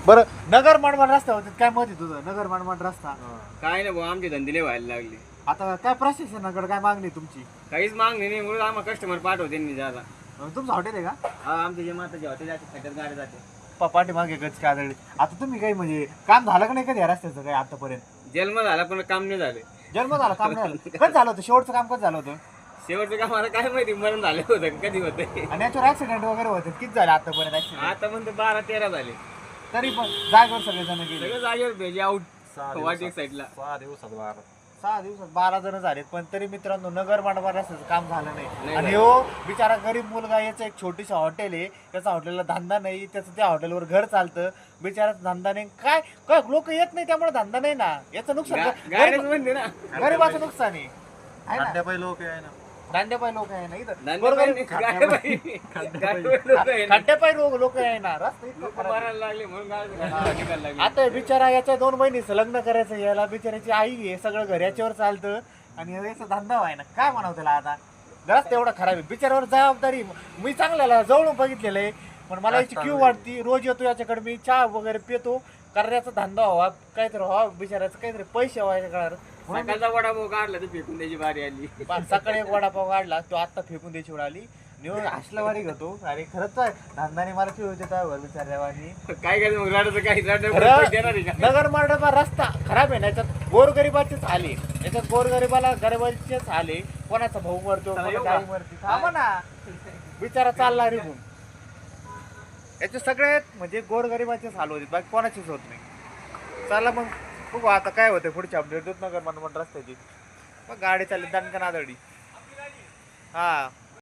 बरं नगर मनमाड रस्ता होते काय मत आहे तुझं? नगर मनमाड रस्ता काय नाही भाऊ आमचे धंदे व्हायला लागले. आता काय प्रशासनाकडे काय मागणी तुमची? काहीच मागणी नाही म्हणून आम्हाला कस्टमर पाठवते नाही ज्यादा. तुमचं हॉटेल आहे का? हा आमचे जे माताचे हॉटेल आहे खड्ड्यात गाडी जाते. पाठी मागे गच काय आढळली. आता तुम्ही काही म्हणजे काम झालं का नाही कधी या रस्त्याचं काही आतापर्यंत? जन्म झाला पण काम नाही झाले. जन्म झाला काम नाही झालं. कसं झालं होतं शेवटचं काम? कसं झालं होतं? शेवटचं काम मला काय माहिती मरण झालं होतं कधी होतं. आणि याच्यावर ऍक्सिडेंट वगैरे होते किती झाले आतापर्यंत ऍक्सिडेंट? आता म्हणते 12-13 झाले. तरी पण जागेवर सगळेजण गेले. सगळं जागेवर भेजे आउट वाटेक साईडला. 6 दिवसात 12 जण झालेत. पण तरी मित्रांनो नगर मनमाड रस्त्याचं काम झालं नाही. आणि हो बिचारा गरीब मुलगा, याचं एक छोटीशी हॉटेल आहे, त्याचा हॉटेलला धंदा नाही, त्याचं त्या हॉटेलवर घर चालतं, बिचाराचा धंदा नाही. काय काय लोक येत नाही त्यामुळे धंदा नाही ना. याचं नुकसान गाडीच म्हणते ना गरीबाचं नुकसान आहे ना. दांड्यापायी लोक आहे ना, दांड्यापाई लोक आहे ना इथं. खड्ड्यापायी लोक आहे ना. रस्ता इतका खराब आहे. मारायला लागले म्हणून गाडी निघायला लागली. आता बिचारा याच्या 2 महिन्याचं लग्न करायचं, याला बिचाराची आई आहे, सगळं घर याच्यावर चालतं आणि याचा धंदा व्हाय ना. काय म्हणावं त्याला आता? रस्ता एवढा खराब आहे, बिचारावर जबाबदारी. मी चांगल्याला जवळून बघितलेलं आहे, पण मला याची क्यू वाटती. रोज येतो याच्याकडे, मी चहा वगैरे पितो, करण्याचा धंदा व्हावा, काहीतरी व्हावा, बिचाराचं काहीतरी पैसे व्हायचे काढ. सकाळचा वडापाव काढला तर फेकून द्यायची बारी आली. सकाळी एक वडापाव काढला, तो आता फेकून द्यायची वेळ आली. निवड हसला वारी घेतो. अरे खरंच आहे धंदाने मला क्यू होते त्यावर बिचाऱ्यावानी. काय करायचं मग रडायचं काही नगर मनमाड रस्ता खराब आहे ना. याच्यात गोरगरिबाचेच आले, याच्यात गोरगरिबाला गरिबाचेच आले. कोणाचा भाऊ मरतो, कोणाची आई मरते, थांबा ना, बिचारा चालला निघून. याचे सगळ्यात म्हणजे गोरगरिबाचेच हाल होते, बाकी कोणाचीच होत नाही. चला मग बघू आता काय होतं पुढची अपडेट देत नगर मनमाड रस्त्याची. मग गाडी चालली दणका नादडी. हा